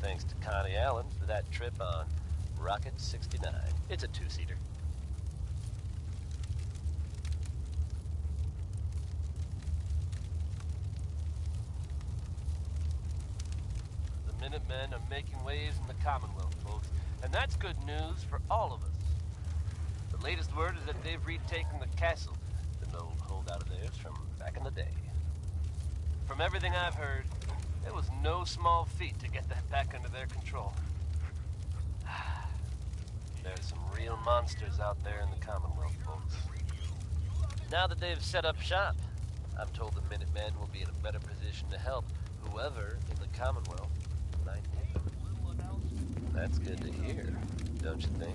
thanks to Connie Allen for that trip on Rocket 69. It's a two-seater. The Minutemen are making waves in the Commonwealth, folks, and that's good news for all of us. The latest word is that they've retaken the castle, an old holdout of theirs from back in the day. From everything I've heard, it was no small feat to get that back under their control. There's some real monsters out there in the Commonwealth, folks. Now that they've set up shop, I'm told the Minutemen will be in a better position to help whoever in the Commonwealth might need. That's good to hear, don't you think?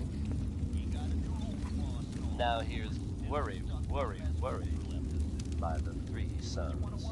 Now here's Worry, Worry, Worry by the Three Sons.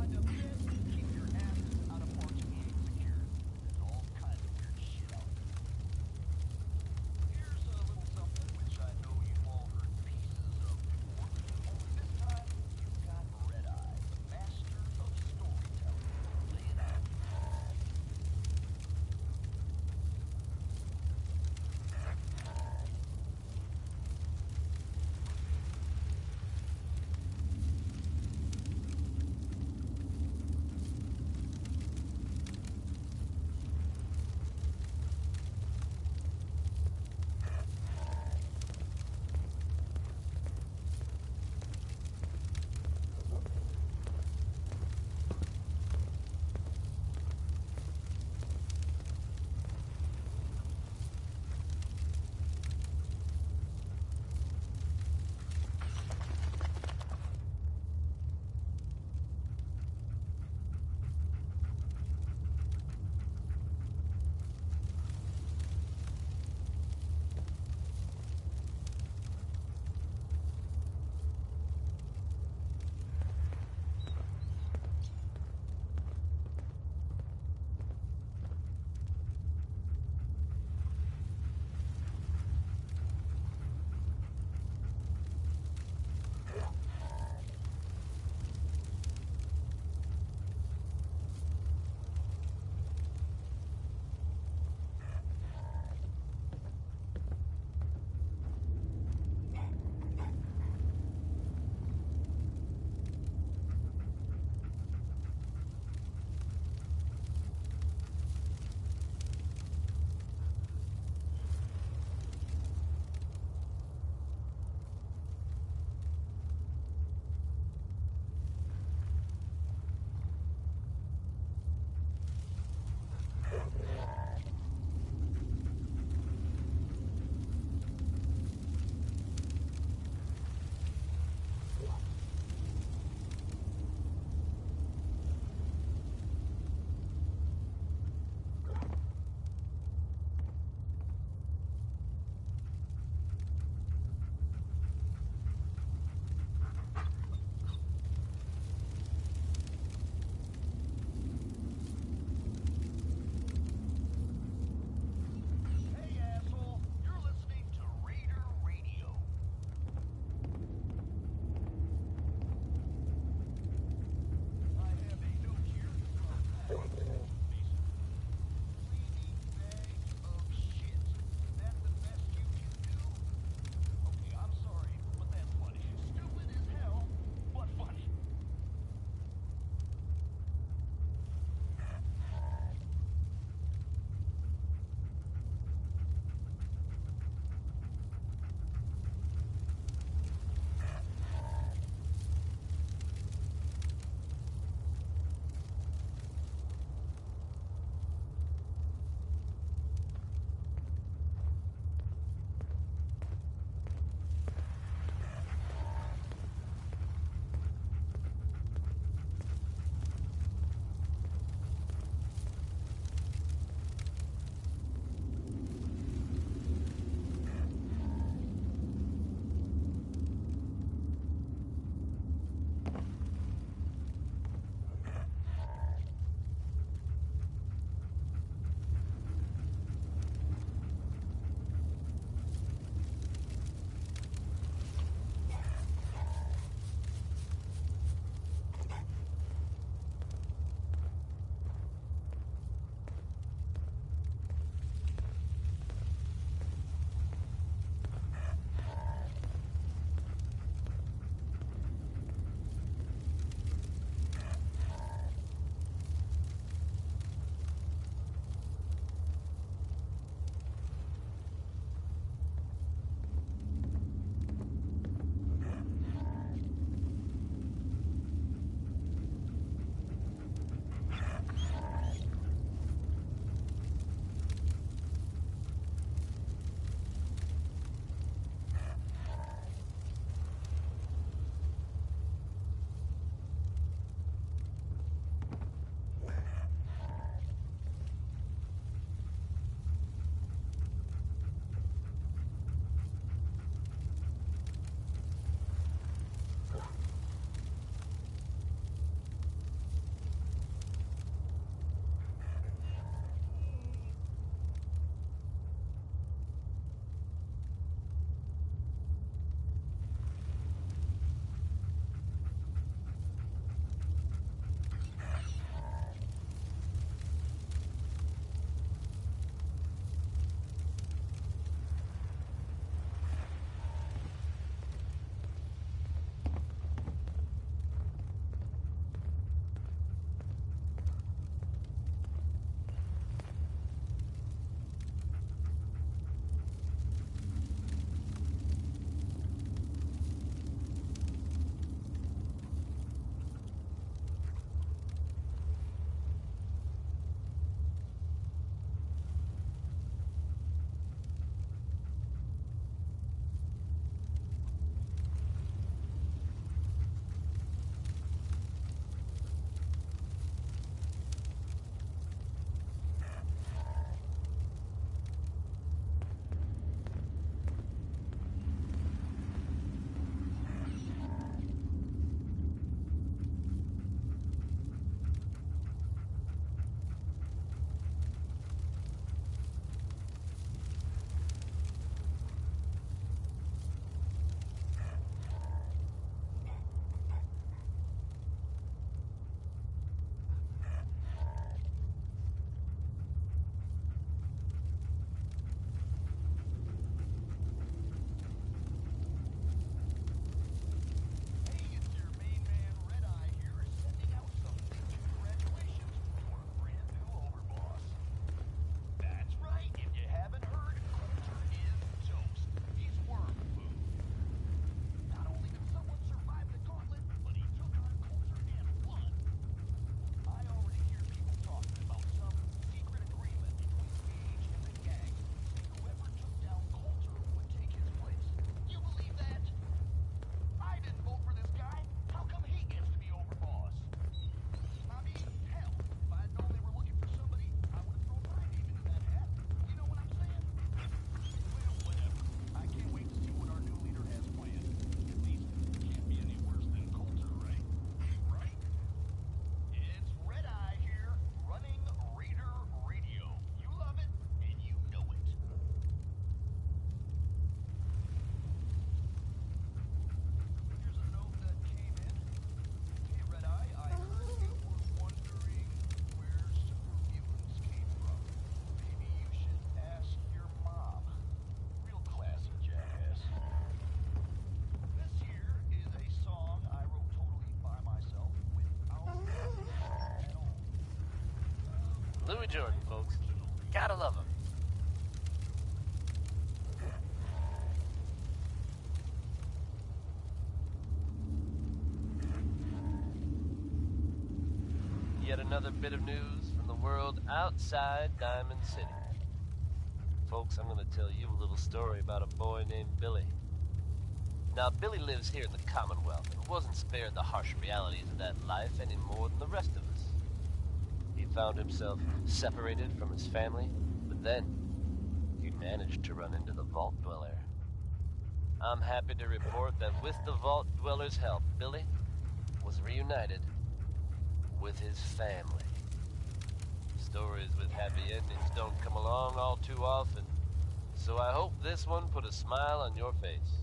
Louis Jordan, folks. Gotta love him. Yet another bit of news from the world outside Diamond City. Folks, I'm gonna tell you a little story about a boy named Billy. Now, Billy lives here in the Commonwealth and wasn't spared the harsh realities of that life any more than the rest of us. He found himself separated from his family, but then he managed to run into the Vault Dweller. I'm happy to report that with the Vault Dweller's help, Billy was reunited with his family. Stories with happy endings don't come along all too often, so I hope this one put a smile on your face.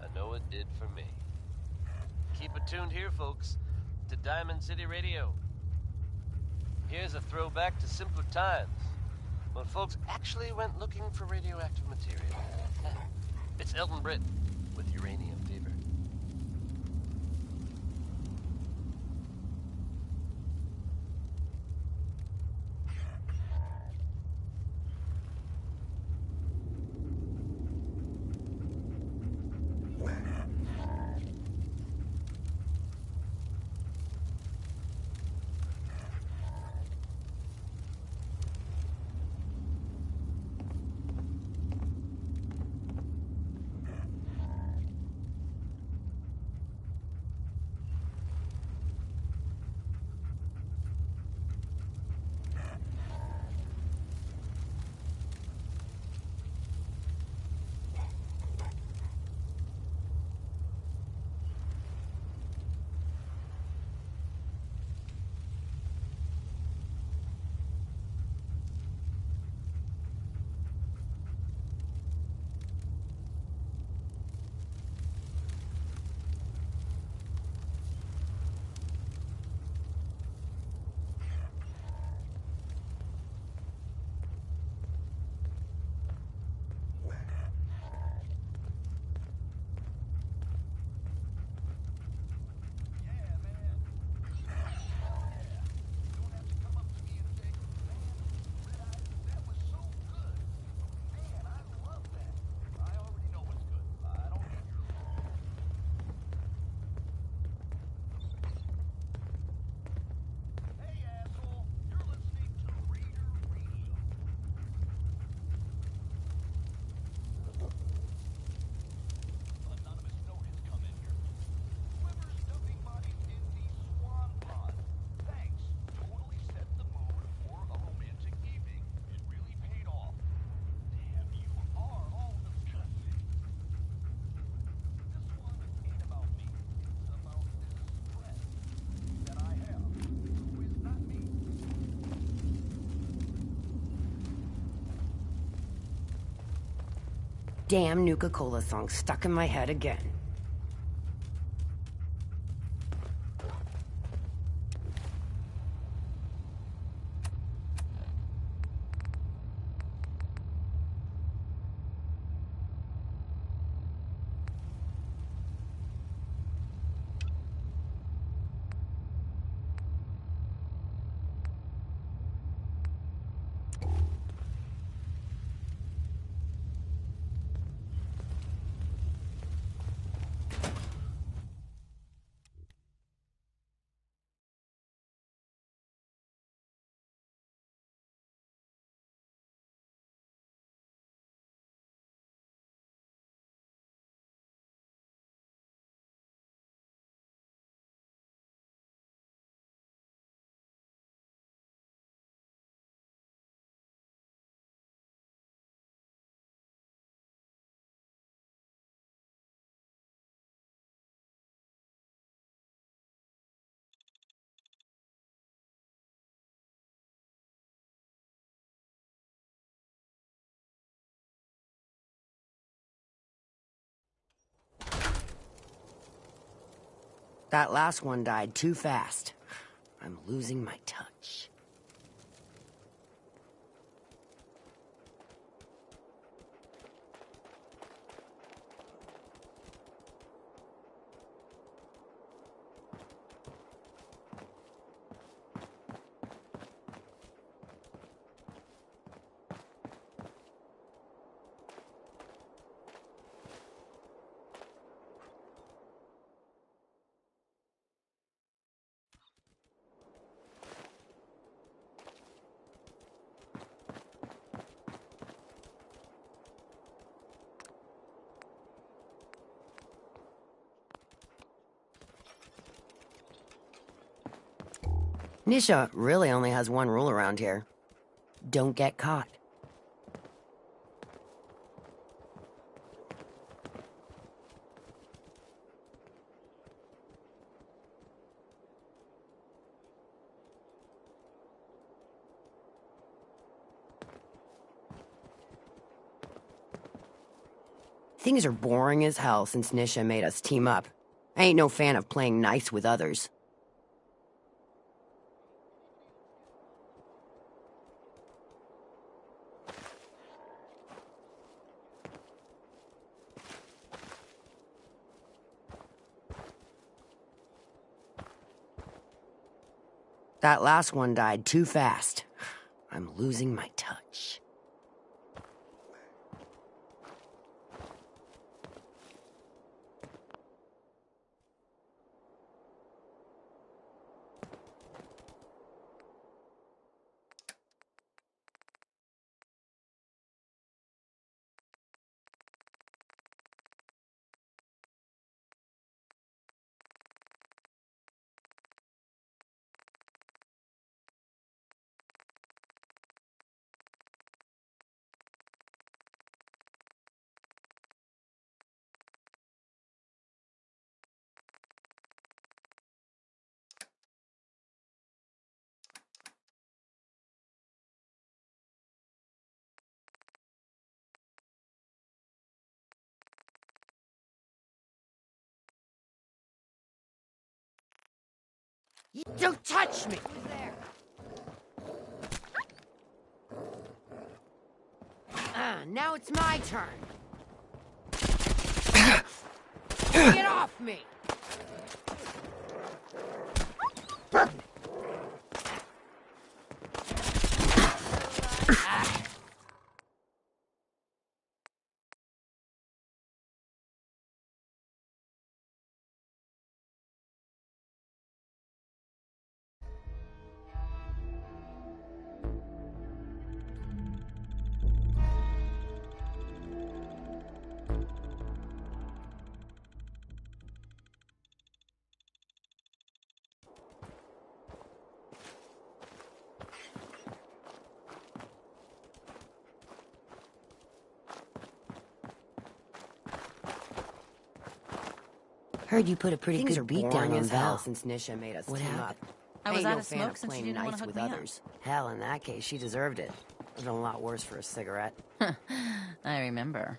I know it did for me. Keep it tuned here, folks, to Diamond City Radio. Here's a throwback to simpler times, when folks actually went looking for radioactive material. It's Elton Britt with Uranium Fever. Damn Nuka-Cola song stuck in my head again. That last one died too fast. I'm losing my touch. Nisha really only has one rule around here. Don't get caught. Things are boring as hell since Nisha made us team up. I ain't no fan of playing nice with others. That last one died too fast. I'm losing my touch. You don't touch me! Who's there? Now it's my turn. Get off me! Heard you put a pretty good beat down on Val since Nisha made us team up. I was Ain't out no of fan smoke of since you playing didn't want nice to hook with me up. others. Hell, in that case, she deserved it. Would've been a lot worse for a cigarette. I remember.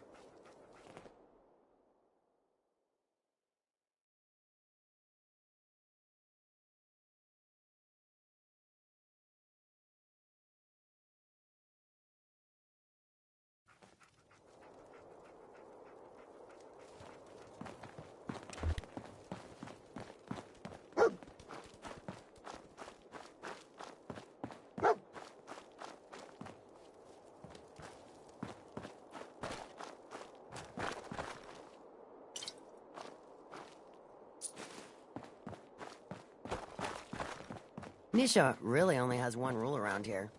Nisha really only has one rule around here.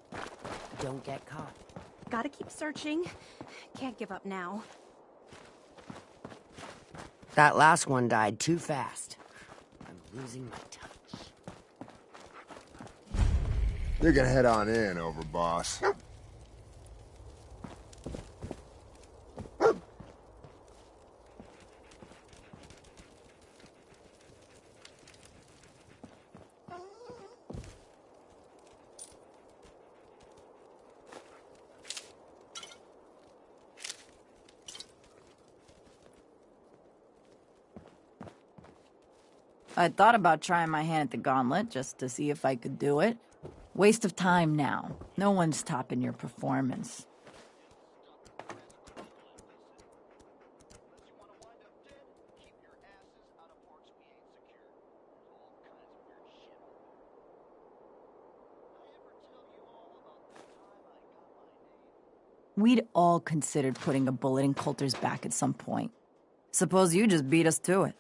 Don't get caught. Gotta keep searching. Can't give up now. That last one died too fast. I'm losing my touch. You can head on in, Overboss. I thought about trying my hand at the gauntlet just to see if I could do it. Waste of time now. No one's topping your performance. We'd all considered putting a bullet in Coulter's back at some point. Suppose you just beat us to it.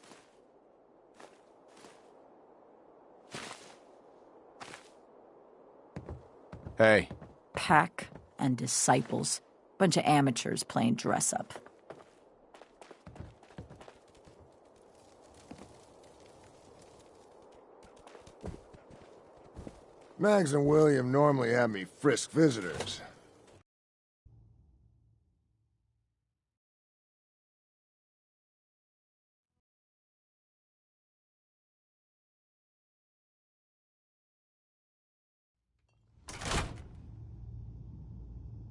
Hey. Pack and disciples. Bunch of amateurs playing dress-up. Mags and William normally have me frisk visitors.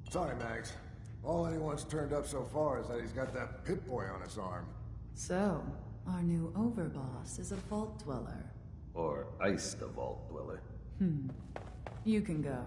Sorry, Mags. All anyone's turned up so far is that he's got that Pip-Boy on his arm. So, our new overboss is a vault dweller. Or iced the vault dweller. You can go.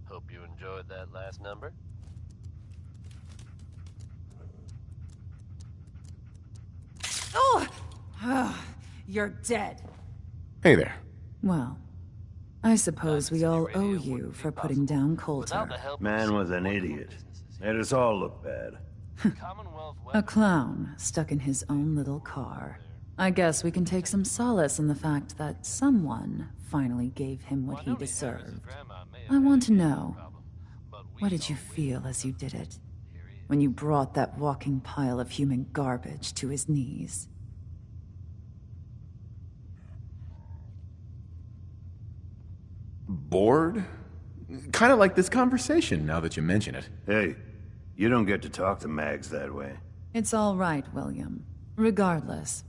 Hope you enjoyed that last number. Oh! You're dead. Hey there. Well, I suppose we all owe you for putting down Coulter. Man was an idiot. Made us all look bad. A clown stuck in his own little car. I guess we can take some solace in the fact that someone finally gave him what he deserved. I want to know, what did you feel as you did it? When you brought that walking pile of human garbage to his knees? Bored? Kind of like this conversation, now that you mention it. Hey, you don't get to talk to Mags that way. It's all right, William. Regardless,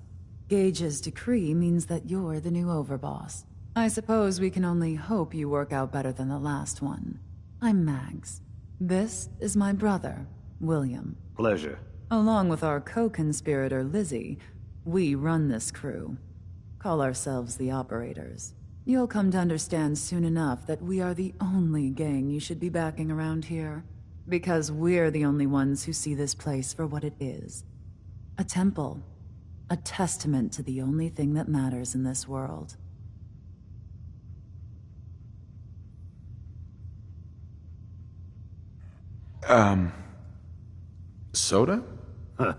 Gage's decree means that you're the new overboss. I suppose we can only hope you work out better than the last one. I'm Mags. This is my brother, William. Pleasure. Along with our co-conspirator, Lizzie, we run this crew. Call ourselves the Operators. You'll come to understand soon enough that we are the only gang you should be backing around here. Because we're the only ones who see this place for what it is. A temple. A testament to the only thing that matters in this world. Soda? Huh.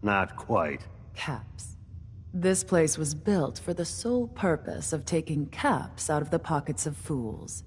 Not quite. Caps. This place was built for the sole purpose of taking caps out of the pockets of fools.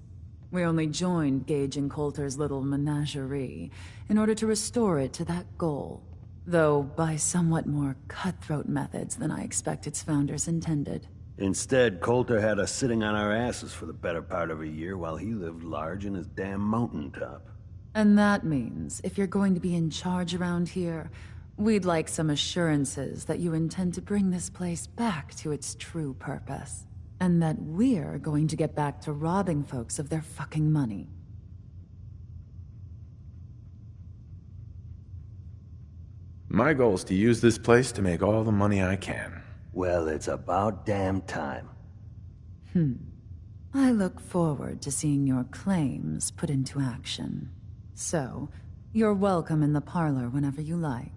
We only joined Gage and Coulter's little menagerie in order to restore it to that goal, though by somewhat more cutthroat methods than I expect its founders intended. Instead, Coulter had us sitting on our asses for the better part of a year while he lived large in his damn mountaintop. And that means, if you're going to be in charge around here, we'd like some assurances that you intend to bring this place back to its true purpose. And that we're going to get back to robbing folks of their fucking money. My goal is to use this place to make all the money I can. Well, it's about damn time. I look forward to seeing your claims put into action. So, you're welcome in the parlor whenever you like.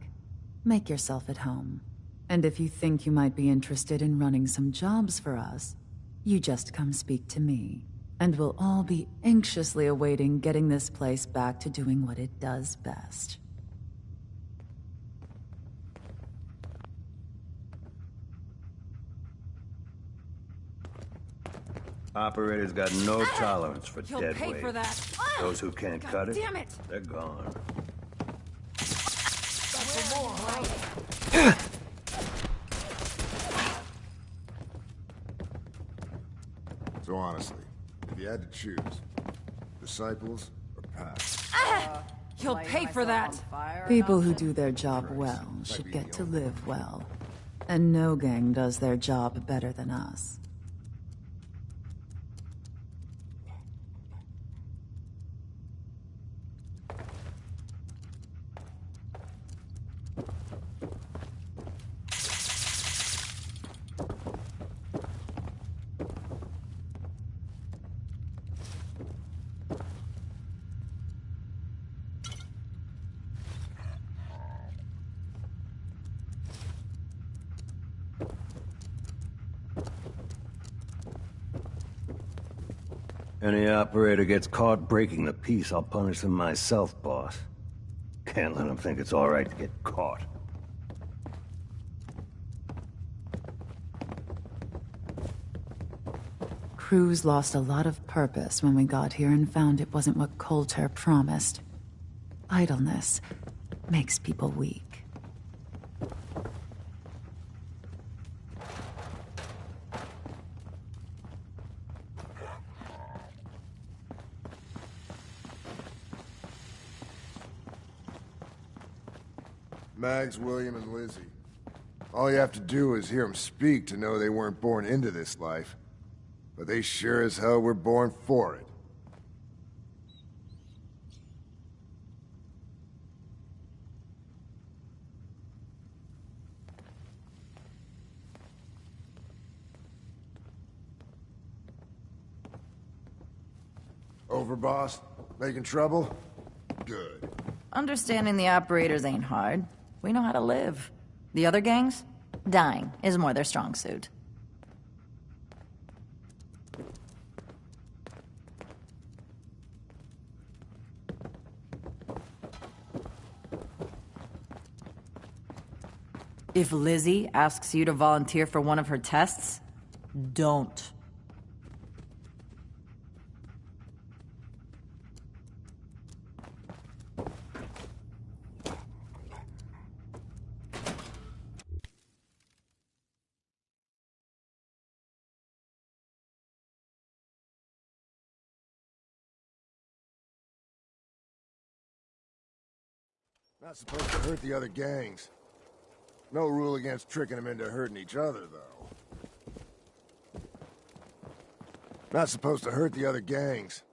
Make yourself at home. And if you think you might be interested in running some jobs for us, you just come speak to me. And we'll all be anxiously awaiting getting this place back to doing what it does best. Operators got no tolerance for You'll dead pay weight. for that. Those who can't cut it, damn it. they're gone. So honestly, if you had to choose, disciples or past? You'll pay for that. People who do their job well should get to live well. And no gang does their job better than us. Any operator gets caught breaking the peace, I'll punish them myself, boss. Can't let them think it's all right to get caught. Cruz lost a lot of purpose when we got here and found it wasn't what Coulter promised. Idleness makes people weak. Mags, William, and Lizzie. All you have to do is hear them speak to know they weren't born into this life. But they sure as hell were born for it. Over, boss? Making trouble? Good. Understanding the operators ain't hard. We know how to live. The other gangs? Dying is more their strong suit. If Lizzie asks you to volunteer for one of her tests, don't. Not supposed to hurt the other gangs. No rule against tricking them into hurting each other, though. Not supposed to hurt the other gangs.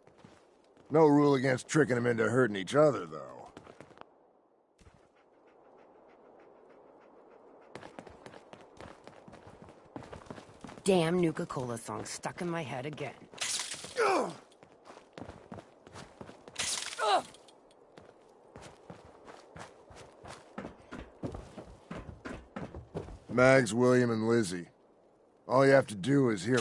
No rule against tricking them into hurting each other, though. Damn Nuka-Cola song stuck in my head again. Mags, William, and Lizzie. All you have to do is hear...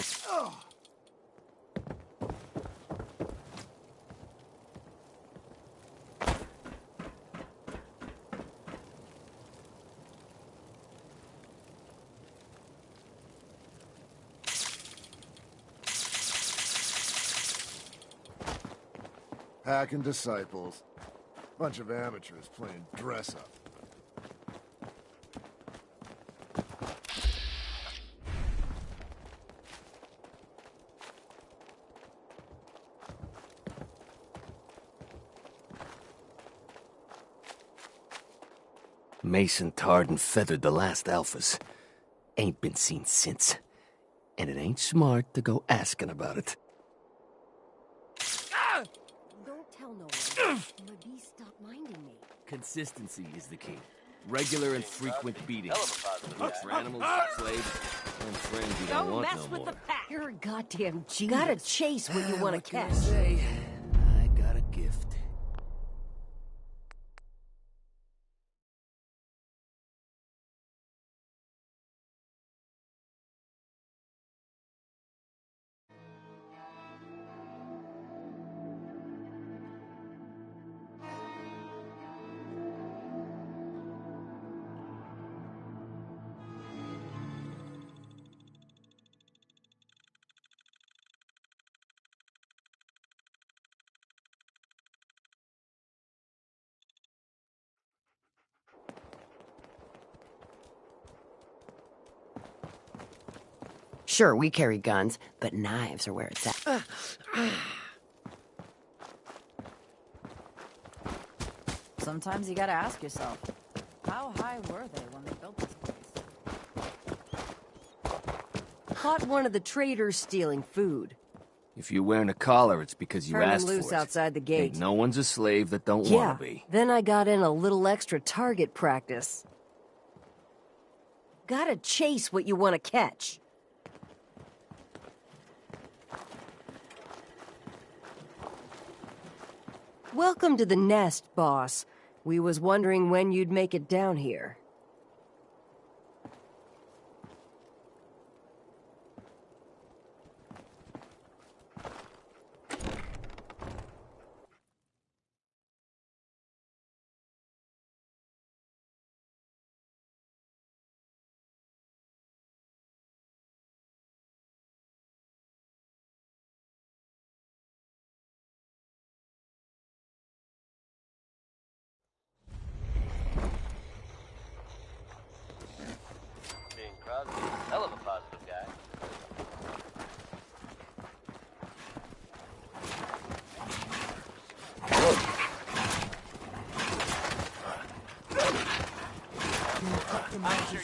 Hacking disciples. Bunch of amateurs playing dress-up. Mason tarred and feathered the last alphas. Ain't been seen since. And it ain't smart to go asking about it. Don't tell no one. My beast stopped minding me. Consistency is the key. Regular and frequent beatings. Looks for animals, slaves, and friends you don't want mess no with more. the pack. You're a goddamn genius. Gotta chase what you want to catch. I got a gift. Sure, we carry guns, but knives are where it's at. Sometimes you gotta ask yourself, how high were they when they built this place? Caught one of the traders stealing food. If you're wearing a collar, it's because you Turned him asked loose for it. outside the gate. Ain't no one's a slave that don't Yeah, wanna be. then I got in a little extra target practice. Gotta chase what you want to catch. Welcome to the nest, boss. We was wondering when you'd make it down here.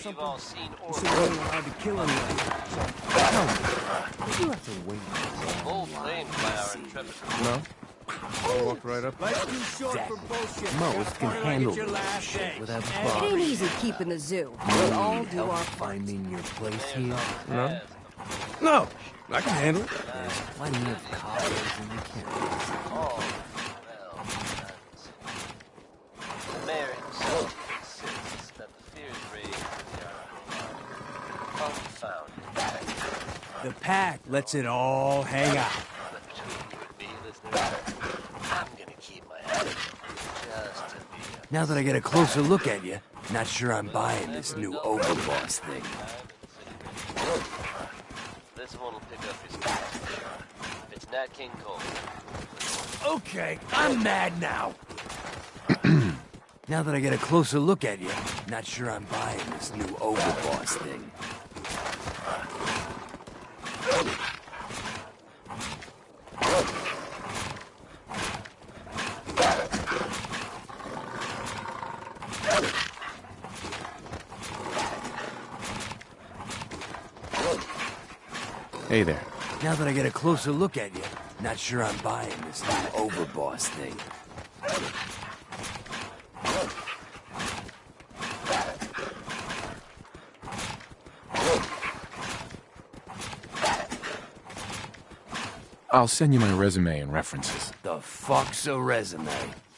you've all seen or It's really hard to kill anyone. So, you have to wait. bold claims by our intrepid. No? I walked right up. Life's too short for bullshit. Most can handle this shit without It ain't easy keeping the zoo. We all do our finding your place here. No? No! I can handle it. There's plenty of coppers in the camp. All well done. The mayor himself insists that the fears raised are unfounded. The pack lets it all hang out. But between you and me, listeners, I'm gonna keep my attitude just to be a Now that I get a closer look at you, not sure I'm buying this new overboss thing. This one will pick up his scraps for sure. It's Nat King Cole. Okay, I'm mad now. Now that I get a closer look at you, not sure I'm buying this new overboss thing. Hey there. Now that I get a closer look at you, not sure I'm buying this new overboss thing. I'll send you my resume and references. The fuck's a resume?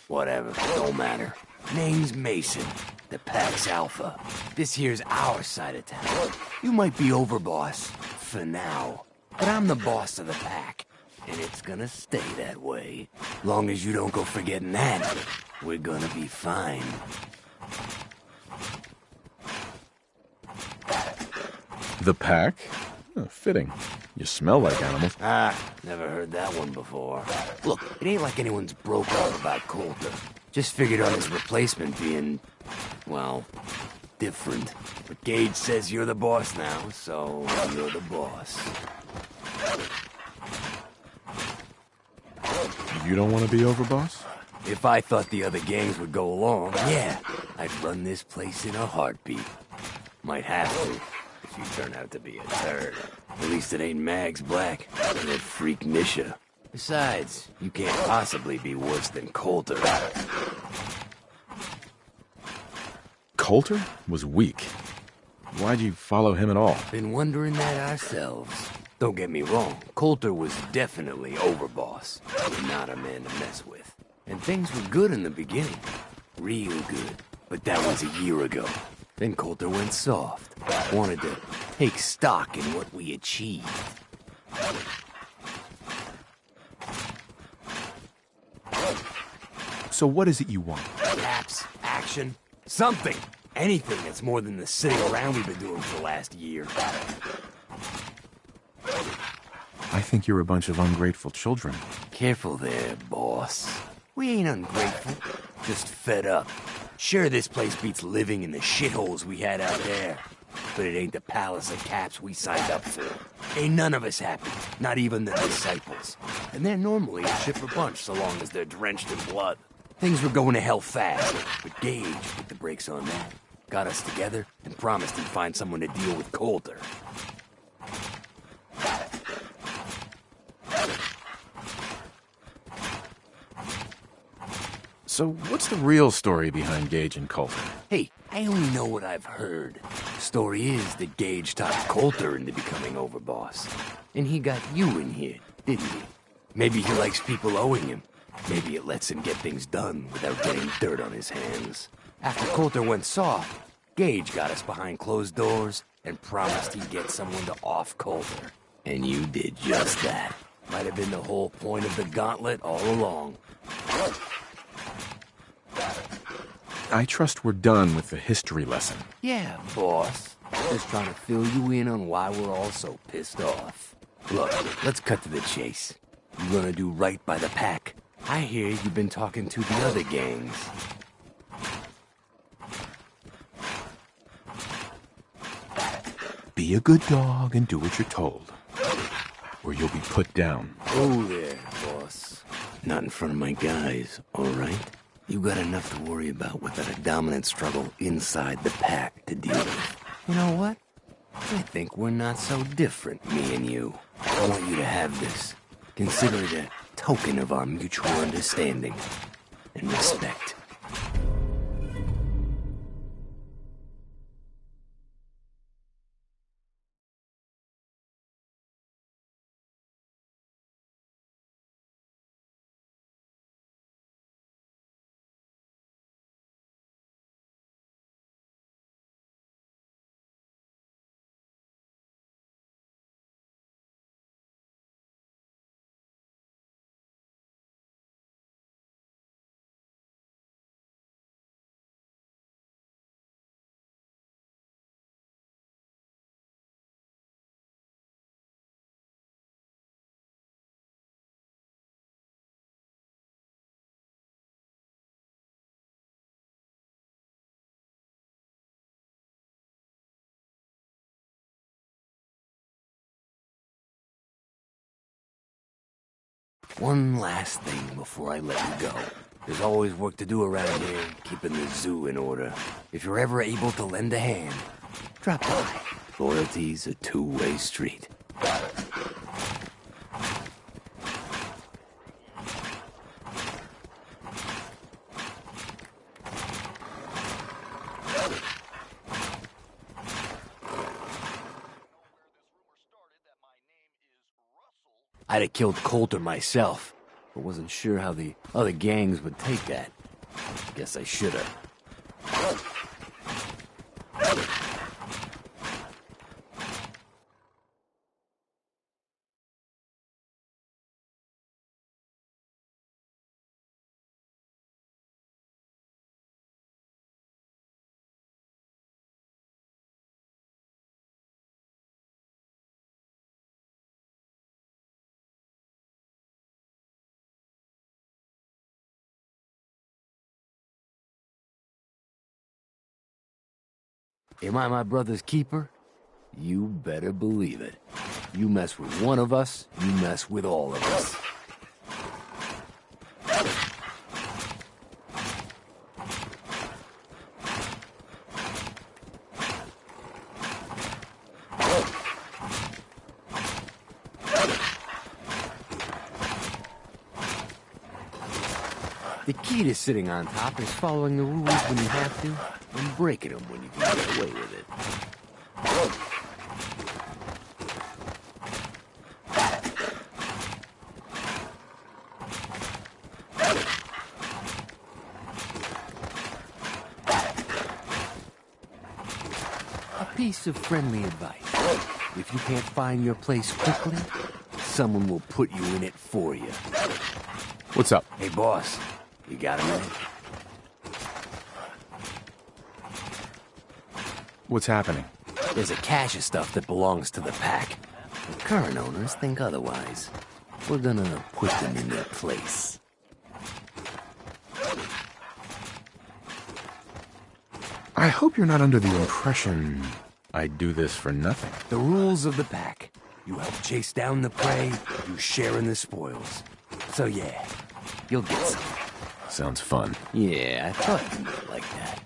Whatever, don't matter. Name's Mason, the Pack's Alpha. This here's our side of town. You might be overboss, for now. But I'm the boss of the Pack, and it's gonna stay that way. Long as you don't go forgetting that, we're gonna be fine. The pack? Oh, fitting. You smell like animals. Ah, never heard that one before. Look, it ain't like anyone's broke up about Coulter. Just figured on his replacement being, well, different. But Gage says you're the boss now, so you're the boss. You don't want to be overboss? If I thought the other gangs would go along, yeah, I'd run this place in a heartbeat. Might have to, if you turn out to be a turd. At least it ain't Mags Black or that freak Nisha. Besides, you can't possibly be worse than Coulter. Coulter was weak. Why'd you follow him at all? Been wondering that ourselves. Don't get me wrong, Coulter was definitely overboss. Not a man to mess with. And things were good in the beginning. Real good. But that was a year ago. Then Coulter went soft. Wanted to take stock in what we achieved. So what is it you want? Raps, action, something. Anything that's more than the sitting around we've been doing for the last year. I think you're a bunch of ungrateful children. Careful there, boss. We ain't ungrateful, just fed up. Sure, this place beats living in the shitholes we had out there. But it ain't the palace of caps we signed up for. Ain't none of us happy, not even the disciples. And they're normally a chipper bunch so long as they're drenched in blood. Things were going to hell fast, but Gage put the brakes on that. Got us together and promised he'd find someone to deal with Coulter. So what's the real story behind Gage and Coulter? Hey, I only know what I've heard. Story is that Gage talked Coulter into becoming overboss. And he got you in here, didn't he? Maybe he likes people owing him. Maybe it lets him get things done without getting dirt on his hands. After Coulter went soft, Gage got us behind closed doors and promised he'd get someone to off Coulter. And you did just that. Might have been the whole point of the gauntlet all along. I trust we're done with the history lesson. Yeah, boss. Just trying to fill you in on why we're all so pissed off. Look, let's cut to the chase. You gonna do right by the pack? I hear you've been talking to the other gangs. Be a good dog and do what you're told, or you'll be put down. Oh there, boss. Not in front of my guys, all right? You got enough to worry about without a dominant struggle inside the pack to deal with. You know what? I think we're not so different, me and you. I want you to have this. Consider it a token of our mutual understanding and respect. One last thing before I let you go. There's always work to do around here, keeping the zoo in order. If you're ever able to lend a hand, drop by. Loyalty's a two-way street. I'd have killed Coulter myself, but wasn't sure how the other gangs would take that. Guess I should have. Am I my brother's keeper? You better believe it. You mess with one of us, you mess with all of us. The key to sitting on top is following the rules when you have to, and breaking them when you can get away with it. A piece of friendly advice. If you can't find your place quickly, someone will put you in it for you. What's up? Hey, boss. You got a minute? What's happening? There's a cache of stuff that belongs to the pack. The current owners think otherwise. We're gonna put them in their place. I hope you're not under the impression I do this for nothing. The rules of the pack. You help chase down the prey, you share in the spoils. So yeah, you'll get some. Sounds fun. Yeah, I thought you might like that.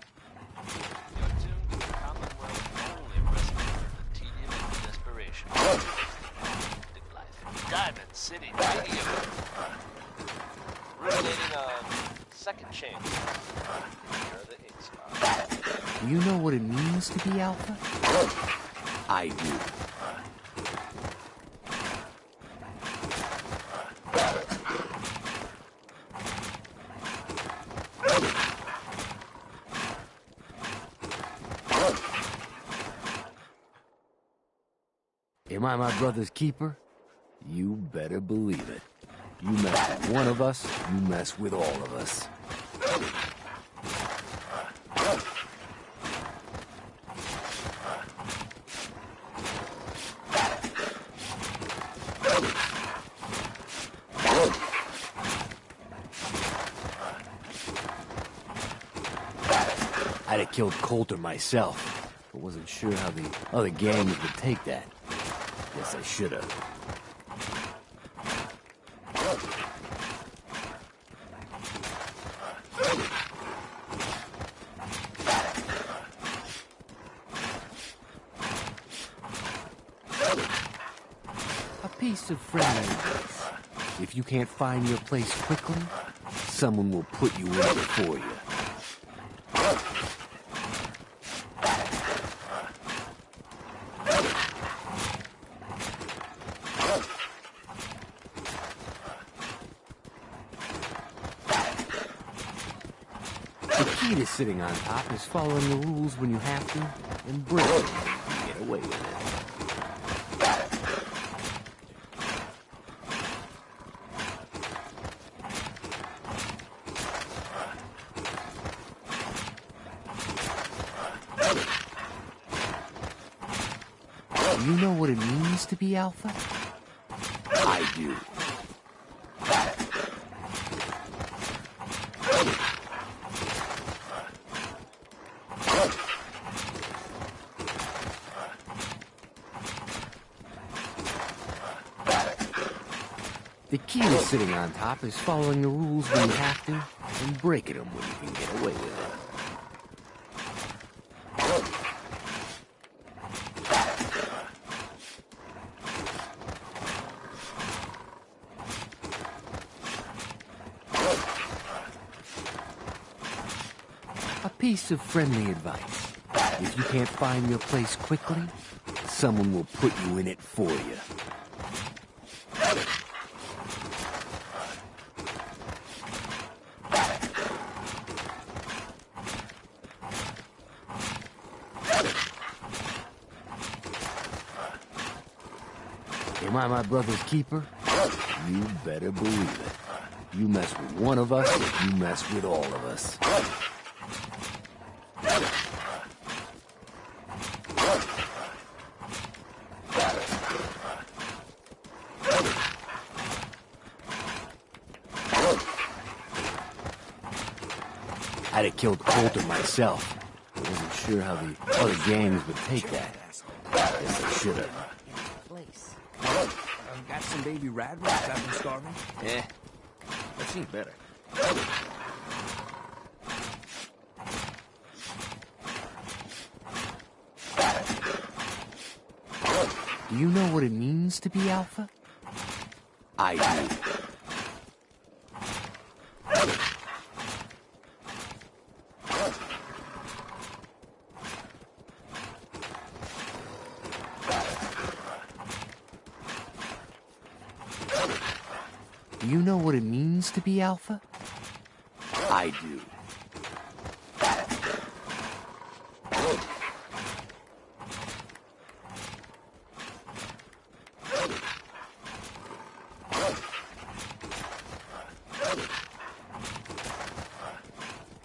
Diamond City Radio. Ruminating on second chance. You're the ink spot. Do you know what it means to be Alpha? I do. Am I my brother's keeper? You better believe it. You mess with one of us, you mess with all of us. I'd have killed Coulter myself, but wasn't sure how the other gangs would take that. Guess I should have. piece of friendly advice. If you can't find your place quickly, someone will put you in it for you. The key to sitting on top is following the rules when you have to, and breaking them when you get away with it. Do you know what it means to be Alpha? I do. The key to sitting on top is following the rules when you have to, and breaking them when you can get away with it. A piece of friendly advice. If you can't find your place quickly, someone will put you in it for you. Am I my brother's keeper? You better believe it. You mess with one of us, you mess with all of us. I'd have killed Coulter myself. I wasn't sure how the other gangs would take that. Guess I should have. Got some baby rat rats I've been starving? That seems better. Do you know what it means to be Alpha? I do. Do you know what it means to be Alpha? I do.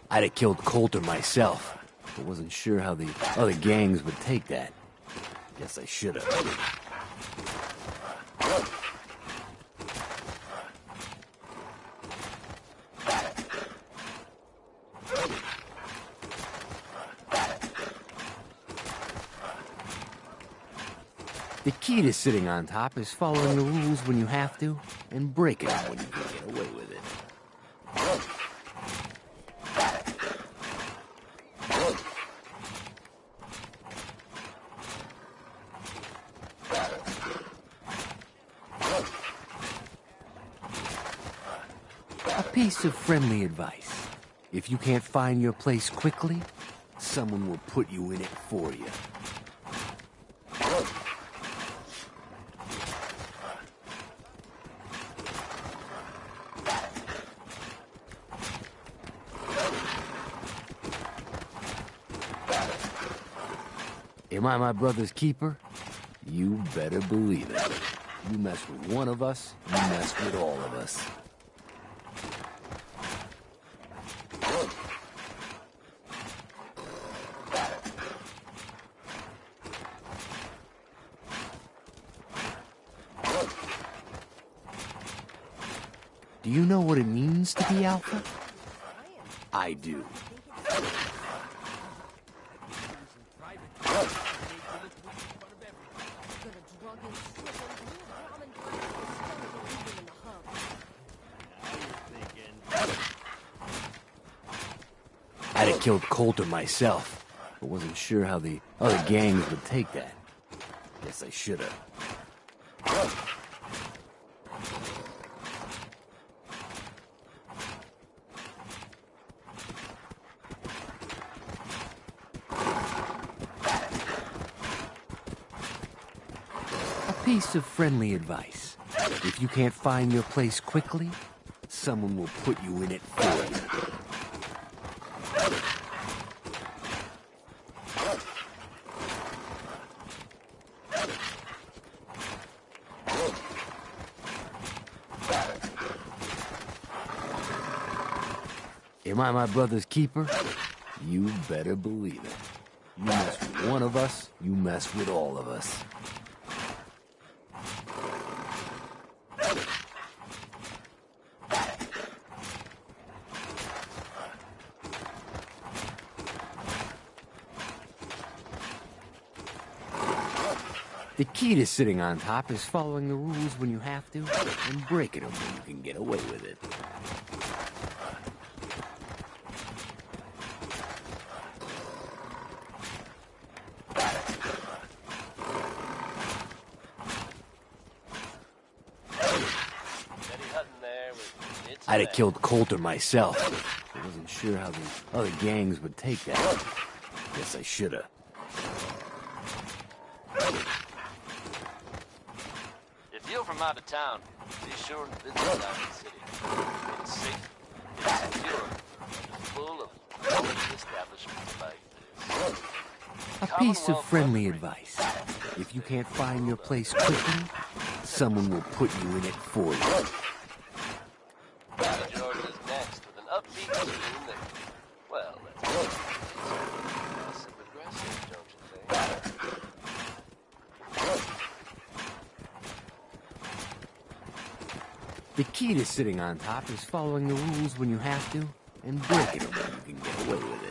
I'd have killed Coulter myself. I wasn't sure how the other gangs would take that. Guess I should have. The key to sitting on top is following the rules when you have to, and breaking them when you can get away with it. A piece of friendly advice. If you can't find your place quickly, someone will put you in it for you. Am I my brother's keeper? You better believe it. You mess with one of us, you mess with all of us. Do you know what it means to be Alpha? I do. I'd have killed Coulter myself, but wasn't sure how the other gangs would take that. Guess I should have. A piece of friendly advice. If you can't find your place quickly, someone will put you in it for you. Am I my brother's keeper? You better believe it. You mess with one of us, you mess with all of us. The key to sitting on top is following the rules when you have to, and breaking them when you can get away with it. I'd have killed Coulter myself. I wasn't sure how the other gangs would take that. Guess I shoulda. If you're from out of town, be sure to visit Diamond City. It's safe, it's secure, and it's full of quality establishments like this. A piece of friendly advice. If you can't find your place quickly, someone will put you in it for you. George is next with an upbeat tune that, well, let's be passive aggressive, don't you think? The key to sitting on top is following the rules when you have to, and breaking them when you can get away with it.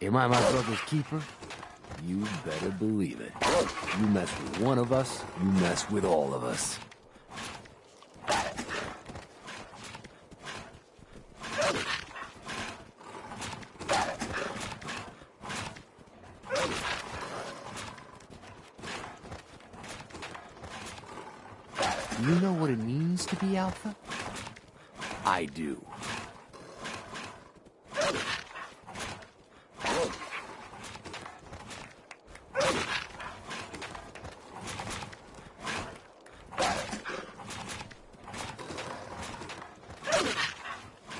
Am I my brother's keeper? You better believe it. You mess with one of us, you mess with all of us. You know what it means to be Alpha? I do.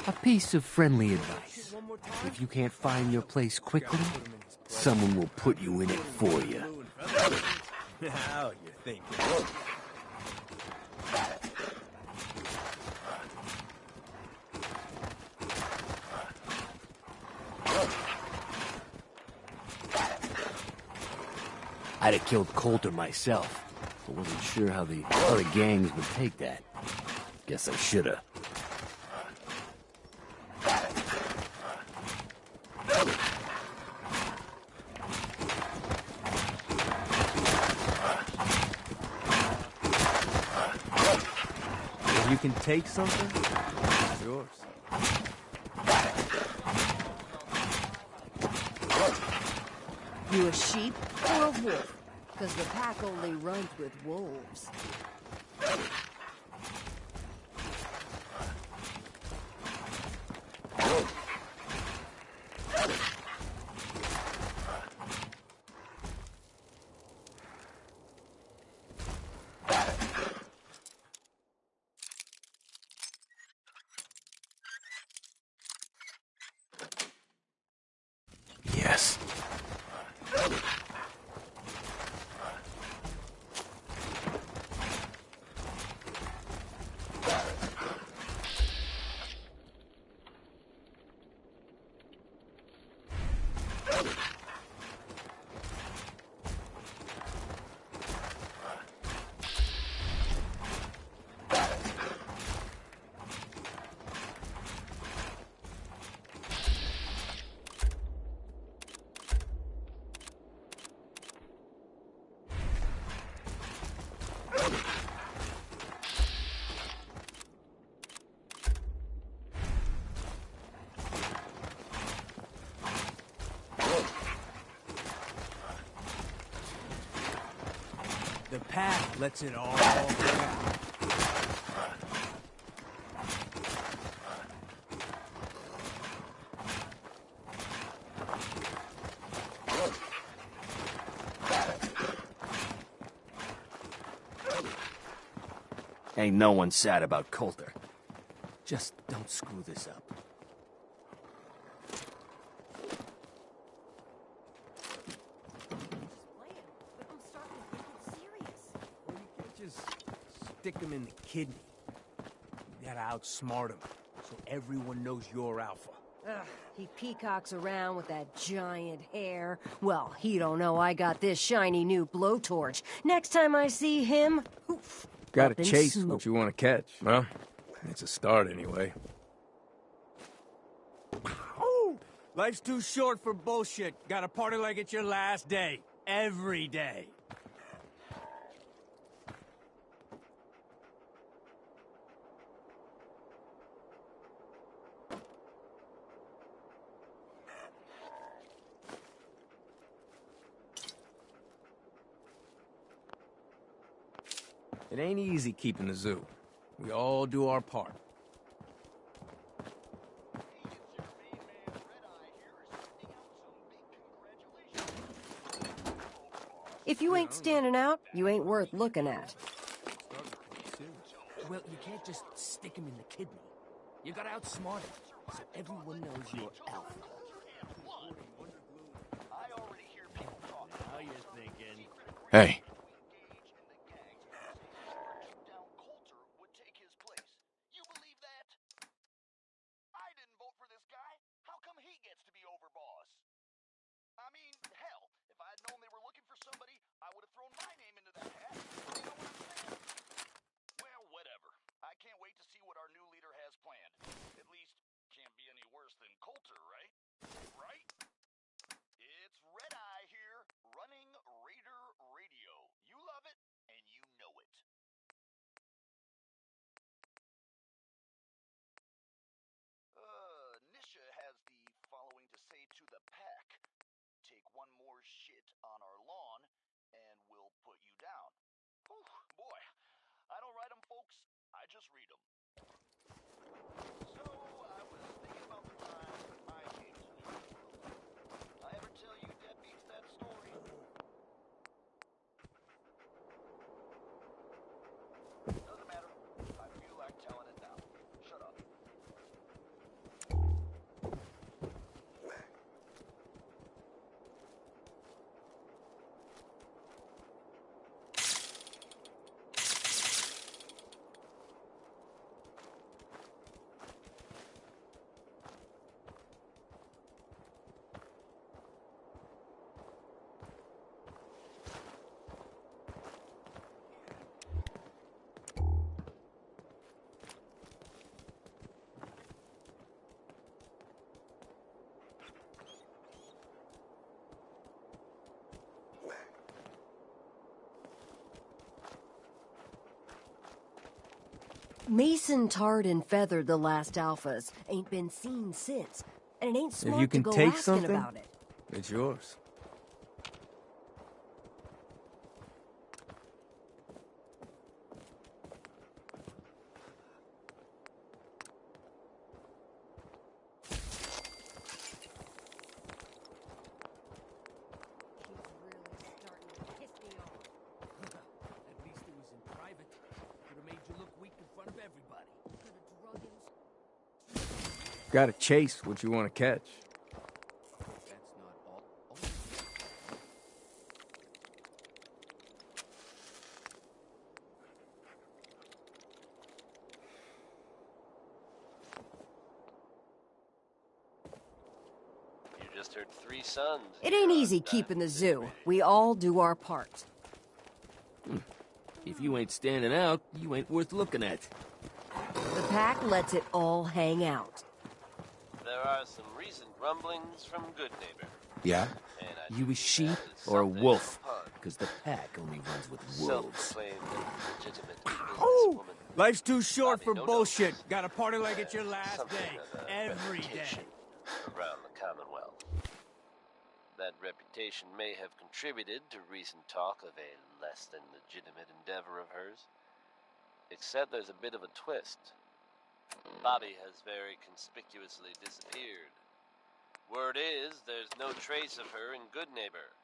A piece of friendly advice. If you can't find your place quickly, someone will put you in it for you. Now you're thinking. I'd have killed Coulter myself. I wasn't sure how the other gangs would take that. Guess I shoulda. If you can take something, it's yours. You a sheep or a wolf? Because the pack only runs with wolves. Yes. The pack lets it all out. Ain't no one sad about Coulter. Just don't screw this up. Well, you can't just stick him in the kidney. You gotta outsmart him, so everyone knows you're alpha. Ugh, he peacocks around with that giant hair. Well, he don't know I got this shiny new blowtorch. Next time I see him, oof, Gotta up in chase smoke. what you want to catch. Well, it's a start anyway. Oh, life's too short for bullshit. Gotta party like it's your last day. Every day. It ain't easy keeping the zoo. We all do our part. If you ain't standing out, you ain't worth looking at. Well, you can't just stick him in the kidney. You gotta outsmart him, so everyone knows you're alpha. Now you're thinking. Hey. Mason tarred and feathered the last alphas. Ain't been seen since. And it ain't smart If you can to go take asking something, about it. it's yours. Gotta chase what you want to catch. You just heard 3 sons. It ain't easy keeping the zoo. We all do our part. If you ain't standing out, you ain't worth looking at. The pack lets it all hang out. There are some recent rumblings from Good Neighbor. Yeah? And You a sheep or a wolf? Because the pack only runs with wolves. Self-proclaimed legitimate Oh! businesswoman. Life's too short for No bullshit. notes. Gotta party like it's your last Something day. of a Every day. reputation around the Commonwealth. That reputation may have contributed to recent talk of a less than legitimate endeavor of hers. Except there's a bit of a twist. Bobby has very conspicuously disappeared. Word is, there's no trace of her in Goodneighbor.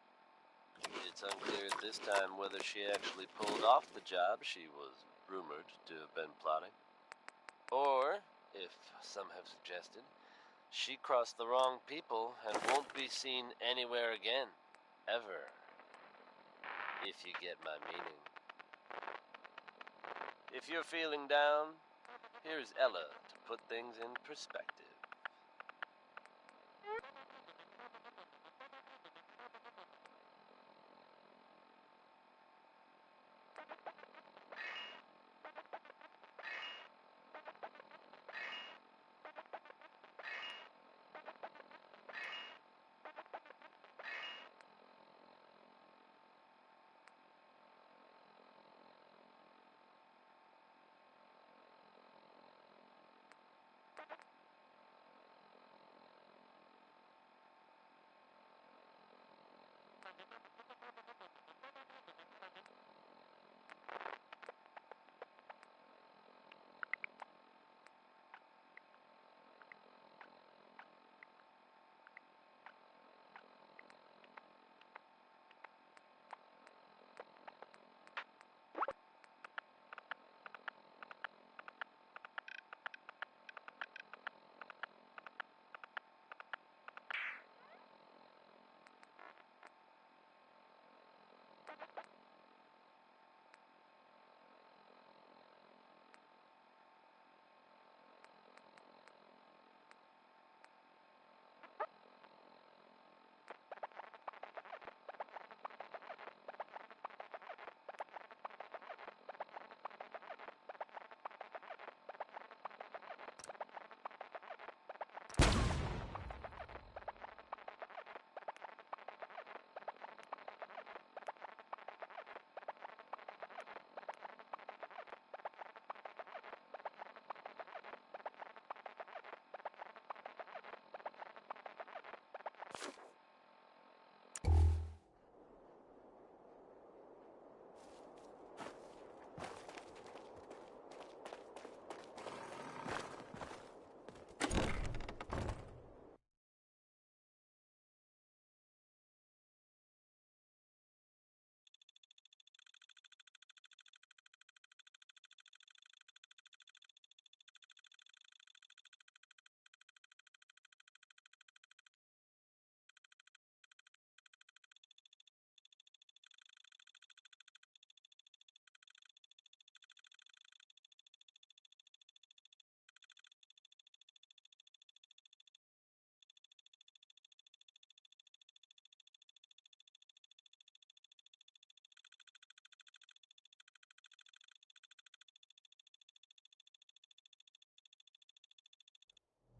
It's unclear at this time whether she actually pulled off the job she was rumored to have been plotting. Or, if some have suggested, she crossed the wrong people and won't be seen anywhere again. Ever. If you get my meaning. If you're feeling down, here's Ella to put things in perspective.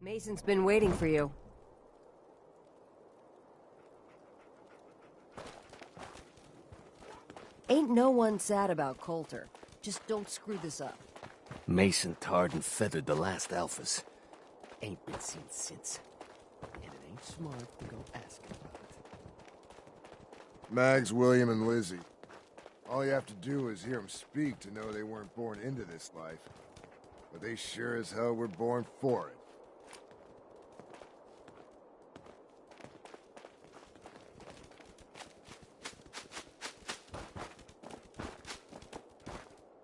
Mason's been waiting for you. Ain't no one sad about Coulter. Just don't screw this up. Mason tarred and feathered the last alphas. Ain't been seen since. And it ain't smart to go asking about it. Mags, William, and Lizzie. All you have to do is hear them speak to know they weren't born into this life. But they sure as hell were born for it.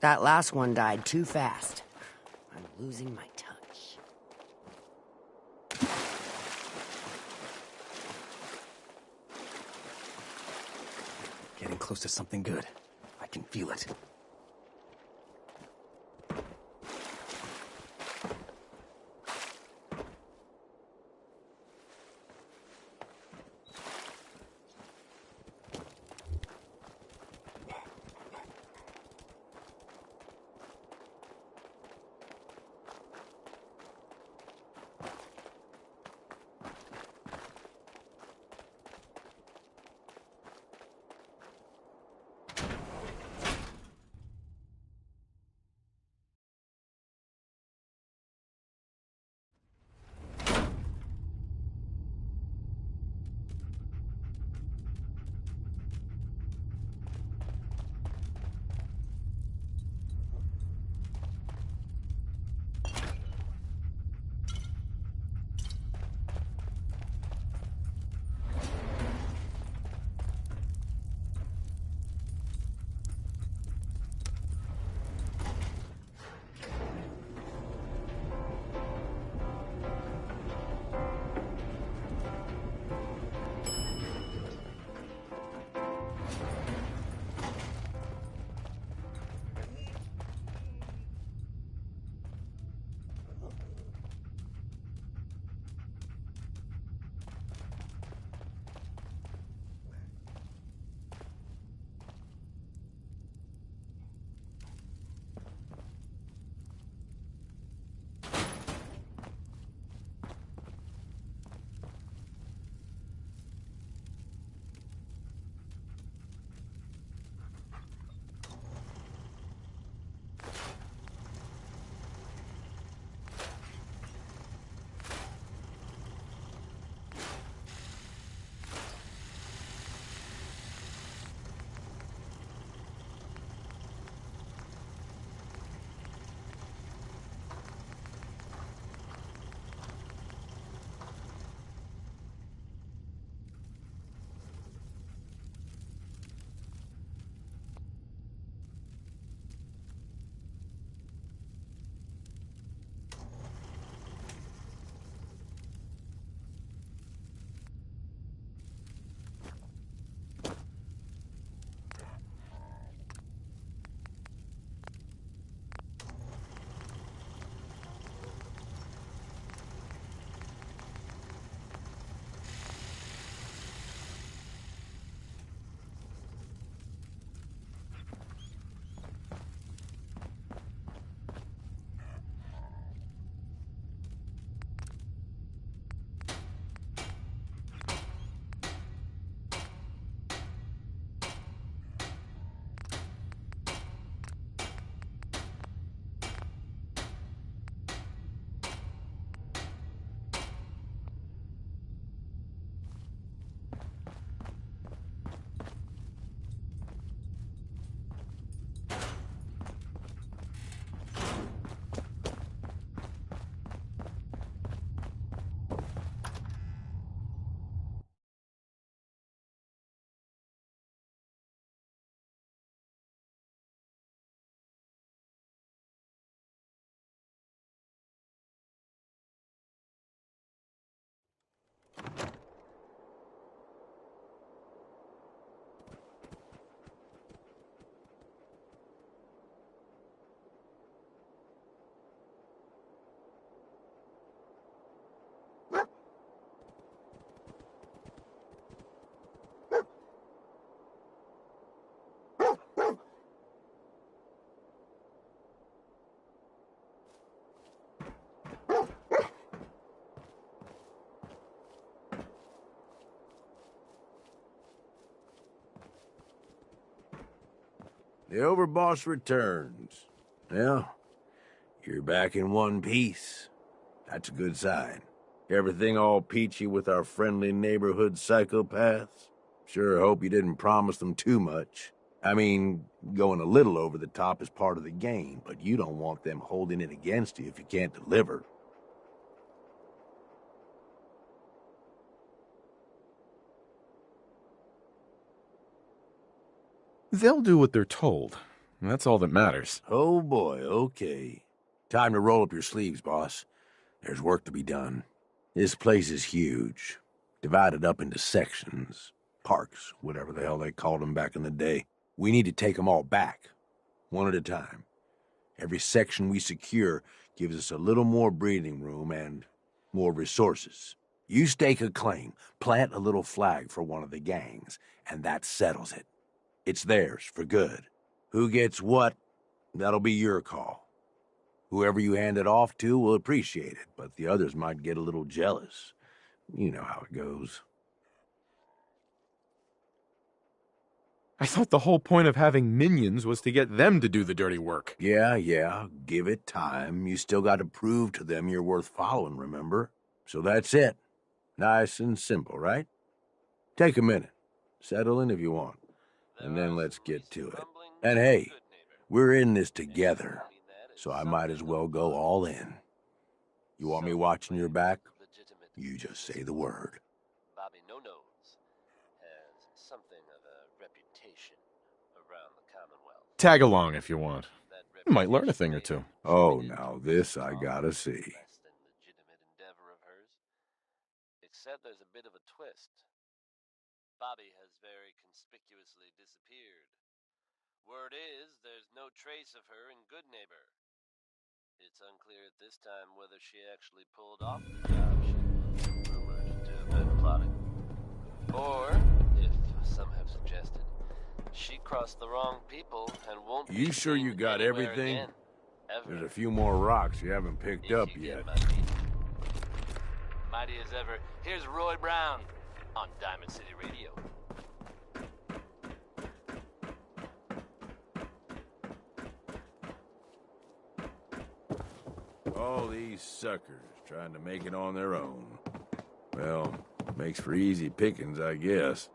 That last one died too fast. I'm losing my touch. Getting close to something good. I can feel it. The overboss returns. Well, you're back in one piece. That's a good sign. Everything all peachy with our friendly neighborhood psychopaths? Sure hope you didn't promise them too much. I mean, going a little over the top is part of the game, but you don't want them holding it against you if you can't deliver. They'll do what they're told. That's all that matters. Oh boy, okay. Time to roll up your sleeves, boss. There's work to be done. This place is huge. Divided up into sections. Parks, whatever the hell they called them back in the day. We need to take them all back. One at a time. Every section we secure gives us a little more breathing room and more resources. You stake a claim, plant a little flag for one of the gangs, and that settles it. It's theirs for good. Who gets what, that'll be your call. Whoever you hand it off to will appreciate it, but the others might get a little jealous. You know how it goes. I thought the whole point of having minions was to get them to do the dirty work. Yeah, give it time. You still got to prove to them you're worth following, remember? So that's it. Nice and simple, right? Take a minute. Settle in if you want. And then let's get to it. And hey, we're in this together, so I might as well go all in. You want me watching your back? You just say the word. Bobby No-Nose has something of a reputation around the Commonwealth. Tag along if you want. You might learn a thing or two. Oh, now this I gotta see. Legitimate endeavor of hers. Except there's a bit of a twist. Bobby has very conspicuously disappeared. Word is, there's no trace of her in Goodneighbor. It's unclear at this time whether she actually pulled off the job she was rumored to have been plotting. Or, if some have suggested, she crossed the wrong people and won't be You sure you seen got anywhere everything? again, ever. There's a few more rocks you haven't picked up You yet. get my meaning. Mighty as ever, here's Roy Brown on Diamond City Radio. All these suckers trying to make it on their own. Well, makes for easy pickings, I guess.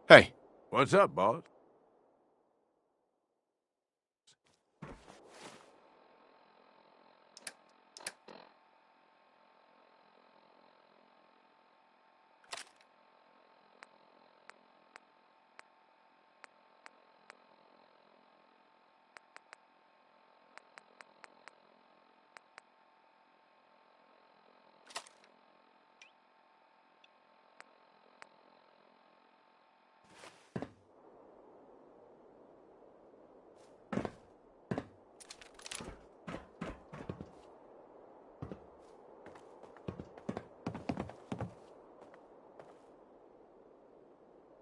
Hey, what's up, boss?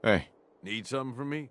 Hey, need something from me?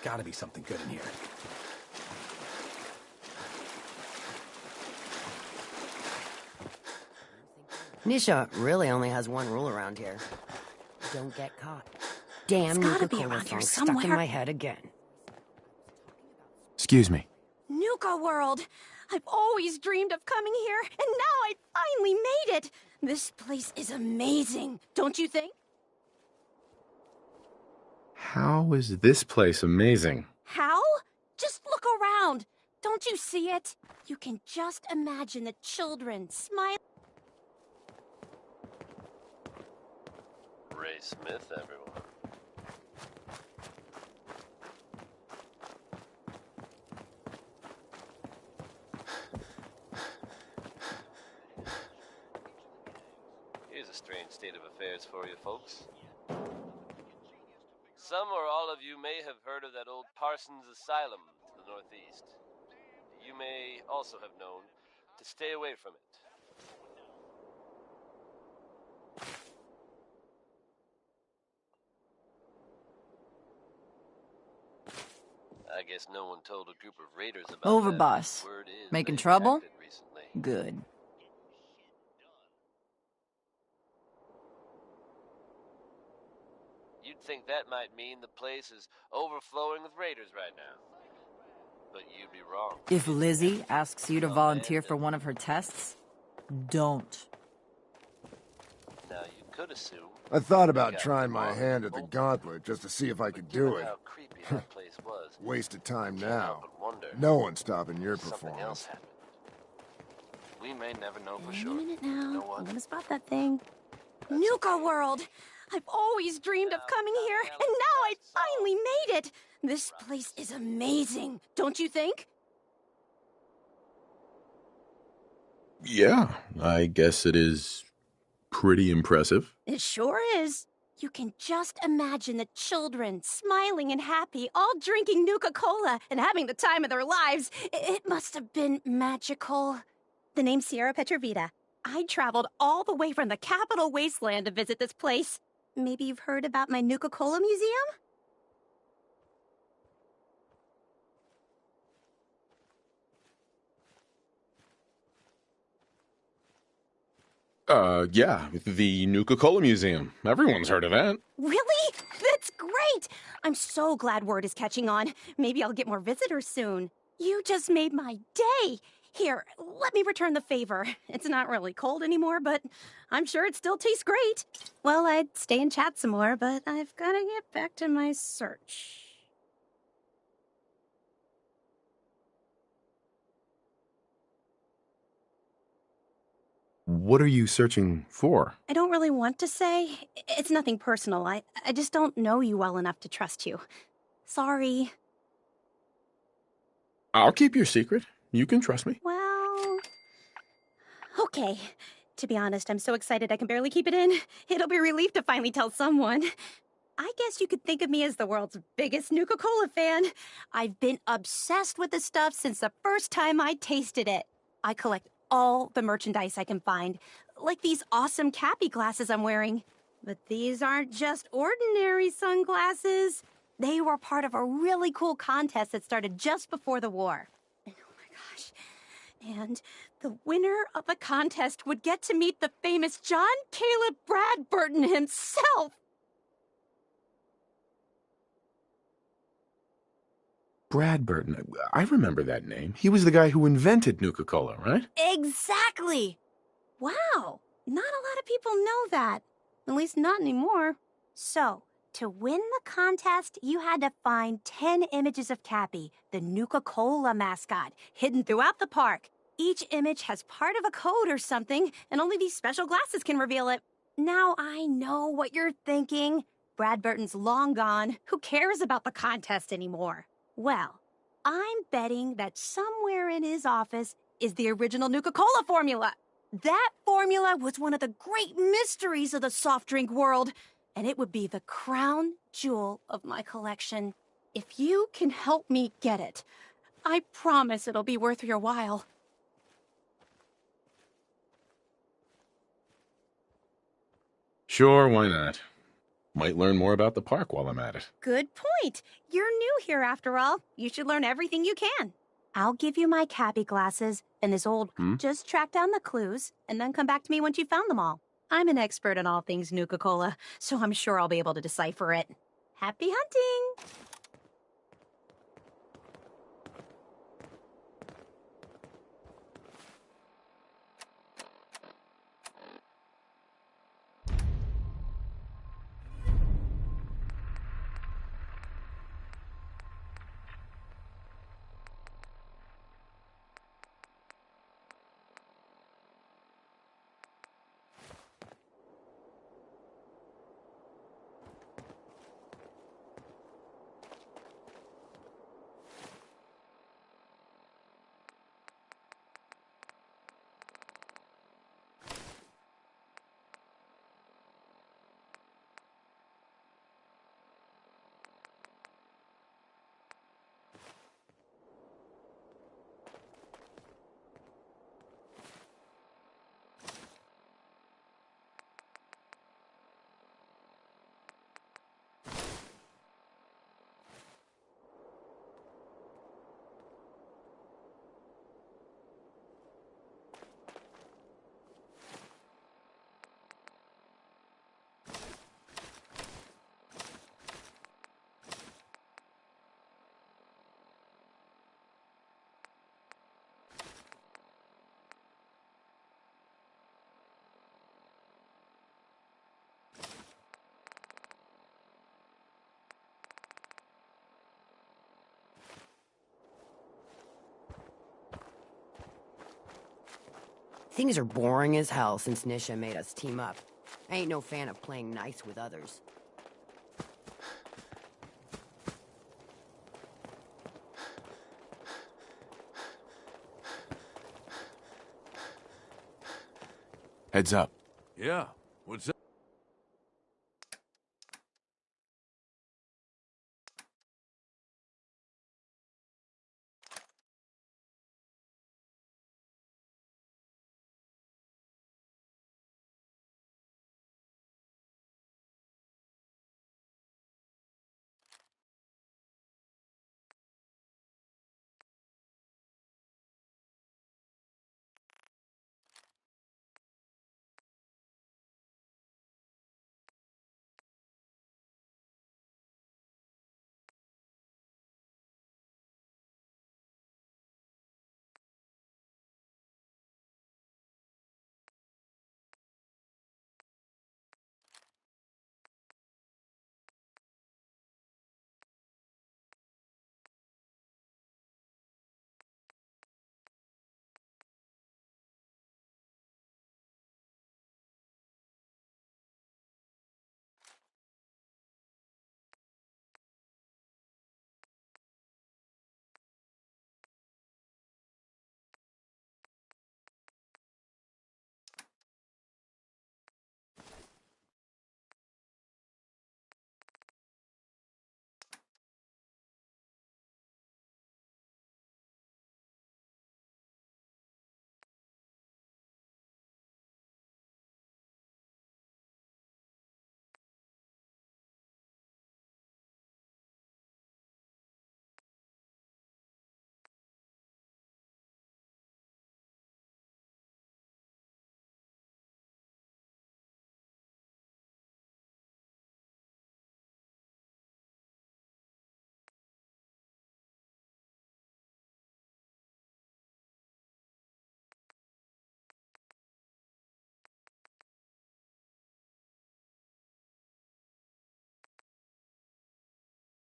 Gotta be something good in here. Nisha really only has one rule around here. Don't get caught. Damn, It's gotta Nuka be Cola around here song stuck in somewhere. my head again. Excuse me. Nuka World! I've always dreamed of coming here, and now I finally made it! This place is amazing, don't you think? How is this place amazing? How? Just look around. Don't you see it? You can just imagine the children smiling. Ray Smith, everyone. Here's a strange state of affairs for you folks. Some or all of you may have heard of that old Parsons Asylum to the northeast. You may also have known to stay away from it. I guess no one told a group of raiders about Over, that. boss. Word is Making they've trouble? acted recently. Good. You'd think that might mean the place is overflowing with raiders right now. But you'd be wrong. If Lizzie asks you to volunteer for one of her tests, don't. Now you could assume. I thought about trying my hand at the gauntlet just to see if I could do it. How creepy that place was. Waste of time Can't now. help but wonder No one's stopping your if something else performance. happened. We may never know for Wait sure. a minute now. You know what? I'm gonna spot that thing. Nuka World! I've always dreamed of coming here, and now I finally made it! This place is amazing, don't you think? Yeah, I guess it is pretty impressive. It sure is. You can just imagine the children smiling and happy, all drinking Nuka-Cola and having the time of their lives. It must have been magical. The name's Sierra Petrovita. I traveled all the way from the capital wasteland to visit this place. Maybe you've heard about my Nuka-Cola museum? Yeah, the Nuka-Cola Museum. Everyone's heard of that. Really? That's great! I'm so glad word is catching on. Maybe I'll get more visitors soon. You just made my day! Here, let me return the favor. It's not really cold anymore, but I'm sure it still tastes great. Well, I'd stay and chat some more, but I've gotta get back to my search. What are you searching for? I don't really want to say. It's nothing personal. I just don't know you well enough to trust you. Sorry. I'll keep your secret. You can trust me. Well... Okay. To be honest, I'm so excited I can barely keep it in. It'll be a relief to finally tell someone. I guess you could think of me as the world's biggest Nuka-Cola fan. I've been obsessed with the stuff since the first time I tasted it. I collect all the merchandise I can find, like these awesome Cappy glasses I'm wearing. But these aren't just ordinary sunglasses. They were part of a really cool contest that started just before the war. And oh my gosh. And the winner of the contest would get to meet the famous John Caleb Bradburton himself. Bradburton. I remember that name. He was the guy who invented Nuka-Cola, right? Exactly! Wow, not a lot of people know that. At least not anymore. So, to win the contest, you had to find 10 images of Cappy, the Nuka-Cola mascot, hidden throughout the park. Each image has part of a code or something, and only these special glasses can reveal it. Now I know what you're thinking. Bradburton's long gone. Who cares about the contest anymore? Well, I'm betting that somewhere in his office is the original Nuka-Cola formula. That formula was one of the great mysteries of the soft drink world, and it would be the crown jewel of my collection. If you can help me get it, I promise it'll be worth your while. Sure, why not? Might learn more about the park while I'm at it. Good point. You're new here after all. You should learn everything you can. I'll give you my Cappy glasses and this old... Just track down the clues and then come back to me once you've found them all. I'm an expert in all things Nuka-Cola, so I'm sure I'll be able to decipher it. Happy hunting! Things are boring as hell since Nisha made us team up. I ain't no fan of playing nice with others. Heads up. Yeah. What's up?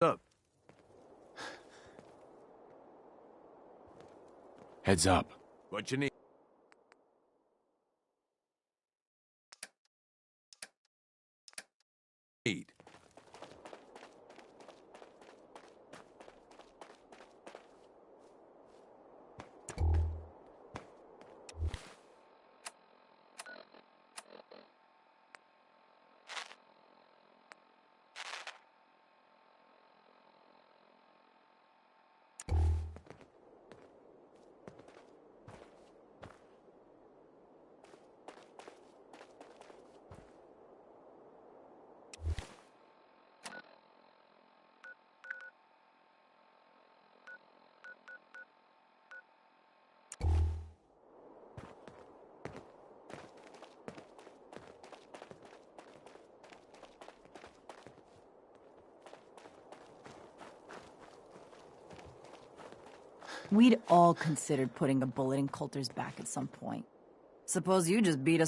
Up. Heads up. What you need? We'd all considered putting a bullet in Coulter's back at some point. Suppose you just beat us